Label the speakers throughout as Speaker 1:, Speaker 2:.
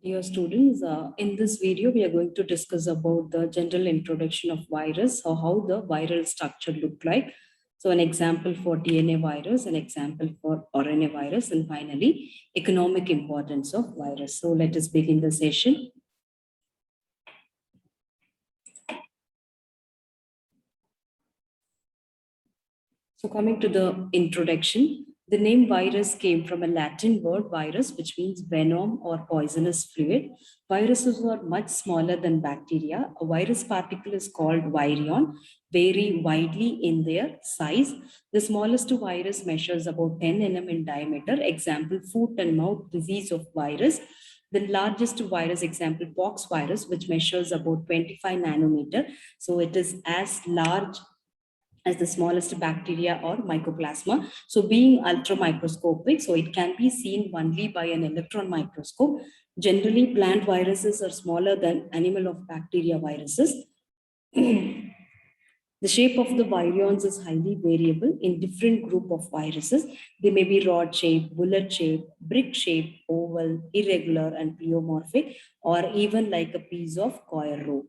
Speaker 1: Dear students, in this video, we are going to discuss about the general introduction of virus or how the viral structure look like. So an example for DNA virus, an example for RNA virus, and finally, economic importance of virus. So let us begin the session. So coming to the introduction, the name virus came from a Latin word virus, which means venom or poisonous fluid. Viruses are much smaller than bacteria. A virus particle is called virion, vary widely in their size. The smallest virus measures about 10 nm in diameter. Example, foot and mouth disease of virus. The largest virus, example, pox virus, which measures about 25 nanometer. So it is as large as the smallest bacteria or mycoplasma. So being ultra microscopic, so it can be seen only by an electron microscope. Generally, plant viruses are smaller than animal or bacteria viruses. The shape of the virions is highly variable in different group of viruses. They may be rod shape, bullet shape, brick shape, oval, irregular, and pleomorphic, or even like a piece of coir rope.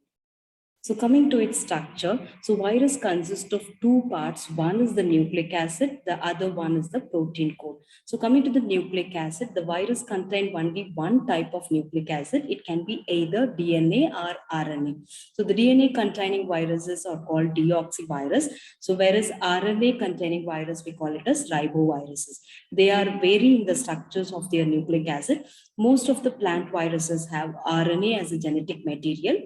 Speaker 1: So coming to its structure, so virus consists of two parts. One is the nucleic acid, the other one is the protein code. So coming to the nucleic acid, the virus contains only one type of nucleic acid. It can be either DNA or RNA. So the DNA containing viruses are called deoxyvirus. So whereas RNA containing virus, we call it as riboviruses. They are vary in the structures of their nucleic acid. Most of the plant viruses have RNA as a genetic material.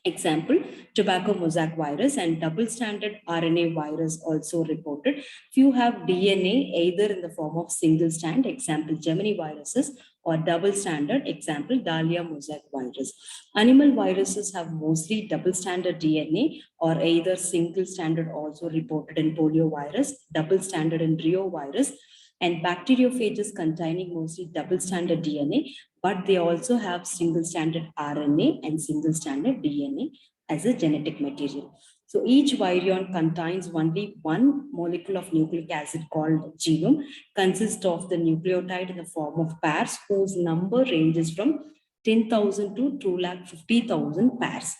Speaker 1: Example, tobacco mosaic virus and double-stranded RNA virus also reported. Few have DNA either in the form of single strand, example, Gemini viruses, or double-stranded, example, Dahlia mosaic virus. Animal viruses have mostly double-stranded DNA or either single-stranded also reported in poliovirus, double-stranded in reovirus, and bacteriophages containing mostly double-stranded DNA, but they also have single-stranded RNA and single-stranded DNA as a genetic material. So each virion contains only one molecule of nucleic acid called genome, consists of the nucleotide in the form of pairs whose number ranges from 10,000 to 250,000 pairs.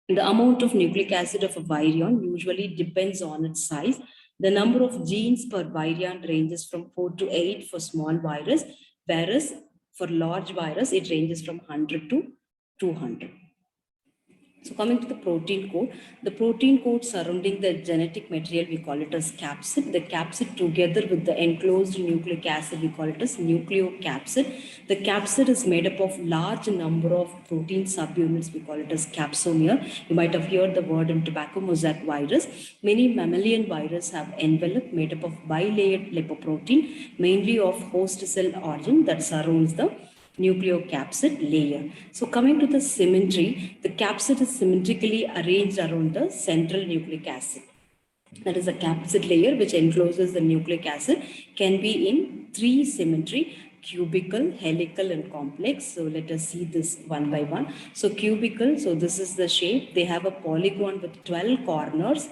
Speaker 1: The amount of nucleic acid of a virion usually depends on its size. The number of genes per virion ranges from 4 to 8 for small virus, whereas for large virus, it ranges from 100 to 200. So coming to the protein code surrounding the genetic material, we call it as capsid. The capsid together with the enclosed nucleic acid, we call it as nucleocapsid. The capsid is made up of large number of protein subunits, we call it as capsomere. You might have heard the word in tobacco mosaic virus. Many mammalian viruses have envelope made up of bilayered lipoprotein, mainly of host cell origin that surrounds the nucleocapsid layer. So coming to the symmetry, the capsid is symmetrically arranged around the central nucleic acid. That is a capsid layer which encloses the nucleic acid, can be in three symmetry: cubical, helical, and complex. So let us see this one by one. So cubical, so this is the shape. They have a polygon with 12 corners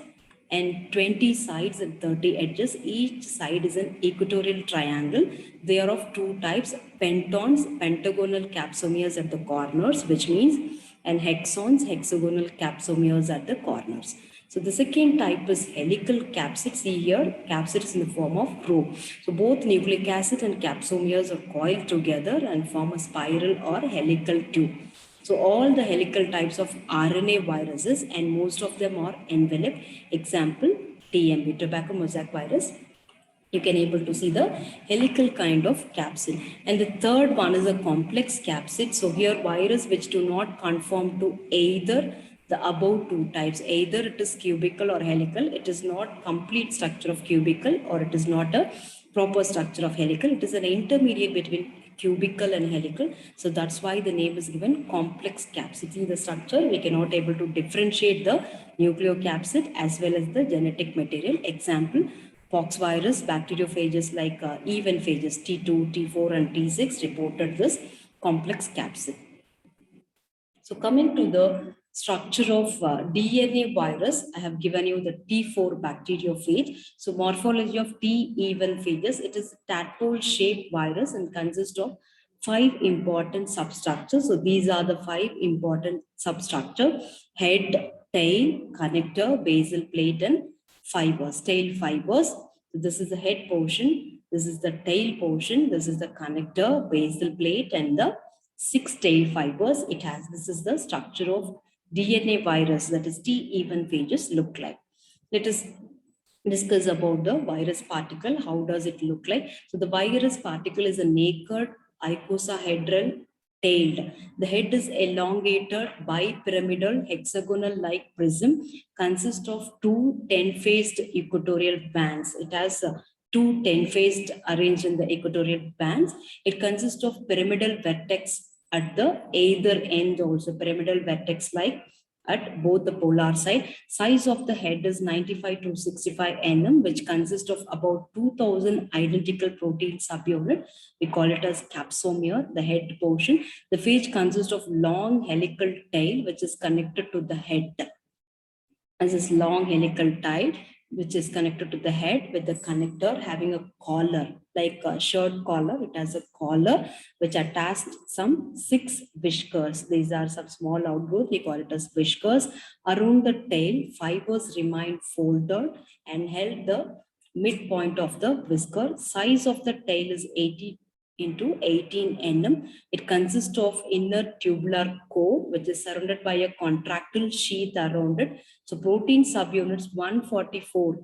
Speaker 1: and 20 sides and 30 edges. Each side is an equatorial triangle. They are of two types: pentons, pentagonal capsomeres at the corners, which means, and hexons, hexagonal capsomeres at the corners. So the second type is helical capsid. See here, capsid is in the form of rope. So both nucleic acid and capsomeres are coiled together and form a spiral or helical tube. So all the helical types of RNA viruses, and most of them are enveloped. Example, TMV, tobacco mosaic virus. You can able to see the helical kind of capsid. And the third one is a complex capsid. So here virus which do not conform to either the above two types, either it is cubical or helical. It is not complete structure of cubical, or it is not a proper structure of helical. It is an intermediate between cubical and helical. So that's why the name is given complex capsid. In the structure, we cannot able to differentiate the nucleocapsid as well as the genetic material. Example, pox virus, bacteriophages like evenphages T2, T4, and T6 reported this complex capsid. So coming to the structure of DNA virus, I have given you the T4 bacteriophage. So morphology of T evenphages, it is a tadpole shaped virus and consists of 5 important substructures. So these are the 5 important substructure: head, tail, connector, basal plate, and fibers, tail fibers. So this is the head portion, this is the tail portion, this is the connector, basal plate, and the 6 tail fibers it has. This is the structure of DNA virus, that is T even phages look like. Let us discuss about the virus particle. How does it look like? So the virus particle is a naked icosahedral tailed. The head is elongated bipyramidal hexagonal like prism, consists of two 10-faced equatorial bands. It has two 10-faced arranged in the equatorial bands. It consists of pyramidal vertex at the either end, also pyramidal vertex like at both the polar side. Size of the head is 95 to 65 nm, which consists of about 2000 identical protein subunit. We call it as capsomere, the head portion. The phage consists of long helical tail, which is connected to the head. As this long helical tail, which is connected to the head with the connector having a collar, like a shirt collar. It has a collar which attached some 6 whiskers. These are some small outgrowth. We call it as whiskers. Around the tail, fibers remain folded and held the midpoint of the whisker. Size of the tail is 80 into 18 nm. It consists of inner tubular core, which is surrounded by a contractile sheath around it. So protein subunits, 144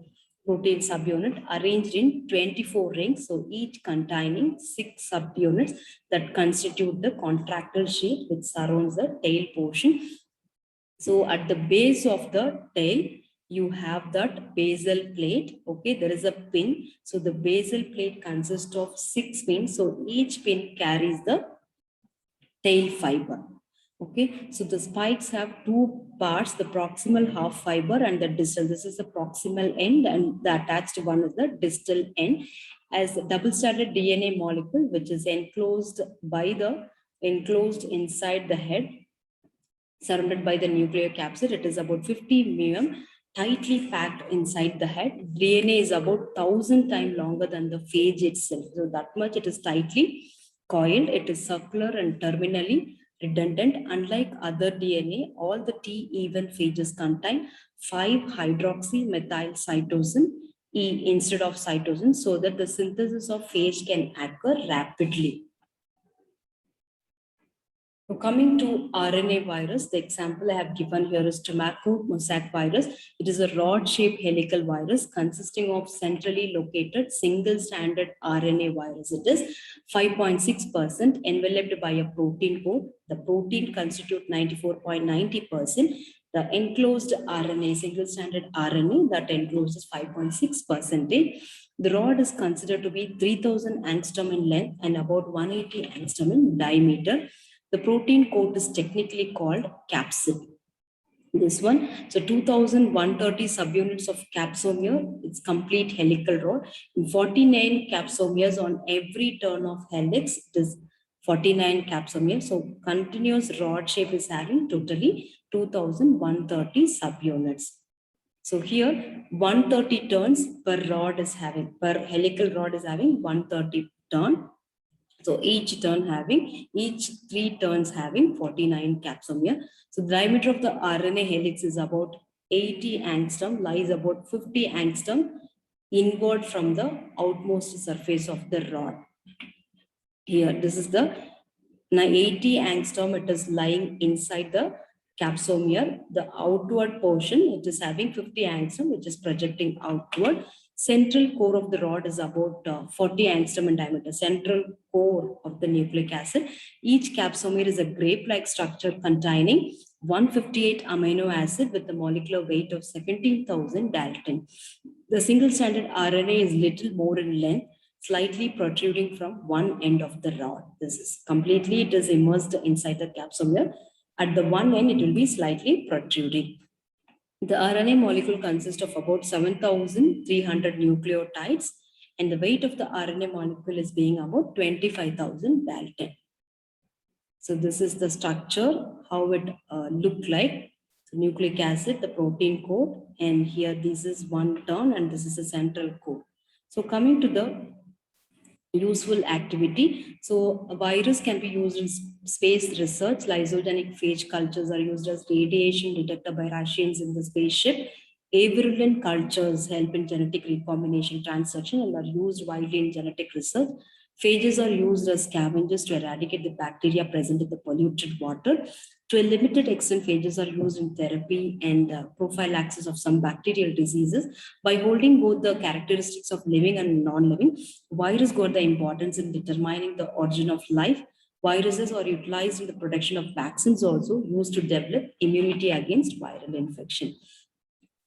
Speaker 1: protein subunit arranged in 24 rings. So each containing 6 subunits that constitute the contractile sheath which surrounds the tail portion. So at the base of the tail, you have that basal plate. Okay, there is a pin. So the basal plate consists of 6 pins. So each pin carries the tail fiber. Okay, so the spikes have two parts, the proximal half fiber and the distal. This is the proximal end, and the attached one is the distal end. As a double-stranded DNA molecule, which is enclosed inside the head, surrounded by the nuclear capsid. It is about 50 mm, tightly packed inside the head. DNA is about 1,000 times longer than the phage itself. So that much it is tightly coiled. It is circular and terminally redundant. Unlike other DNA, all the T-even phages contain 5-hydroxymethyl cytosine E instead of cytosine, so that the synthesis of phage can occur rapidly. So coming to RNA virus, the example I have given here is Tobacco mosaic virus. It is a rod-shaped helical virus consisting of centrally located single-stranded RNA virus. It is 5.6% enveloped by a protein coat. The protein constitutes 94.90%. The enclosed RNA, single-stranded RNA that encloses 5.6%. The rod is considered to be 3000 angstrom in length and about 180 angstrom in diameter. The protein coat is technically called capsid. This one, so 2130 subunits of capsomere, it's complete helical rod. In 49 capsomeres on every turn of helix, it is 49 capsomeres. So continuous rod shape is having totally 2130 subunits. So here 130 turns per rod is having, per helical rod is having 130 turn. So each 3 turns having 49 capsomere. So the diameter of the RNA helix is about 80 angstrom, lies about 50 angstrom inward from the outmost surface of the rod. Here, this is the 80 angstrom, it is lying inside the capsomere. The outward portion, it is having 50 angstrom, which is projecting outward. Central core of the rod is about 40 angstrom in diameter. Central core of the nucleic acid. Each capsomere is a grape-like structure containing 158 amino acid with a molecular weight of 17,000 Dalton. The single-stranded RNA is little more in length, slightly protruding from one end of the rod. This is completely, it is immersed inside the capsomere. At the one end, it will be slightly protruding. The RNA molecule consists of about 7,300 nucleotides, and the weight of the RNA molecule is being about 25,000 Dalton. So this is the structure, how it look like. So nucleic acid, the protein coat, and here this is one turn, and this is a central core. So coming to the Useful activity. So a virus can be used in space research. Lysogenic phage cultures are used as radiation detector by Russians in the spaceship. Avirulent cultures help in genetic recombination transcription and are used widely in genetic research. Phages are used as scavengers to eradicate the bacteria present in the polluted water. To a limited extent, phages are used in therapy and prophylaxis of some bacterial diseases. By holding both the characteristics of living and non-living, virus got the importance in determining the origin of life. Viruses are utilized in the production of vaccines, also used to develop immunity against viral infection.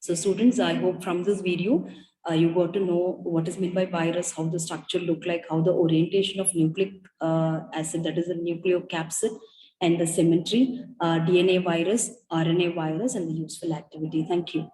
Speaker 1: So students, I hope from this video, you got to know what is meant by virus, how the structure look like, how the orientation of nucleic acid, that is a nucleocapsid, and the symmetry, DNA virus, RNA virus, and the useful activity. Thank you.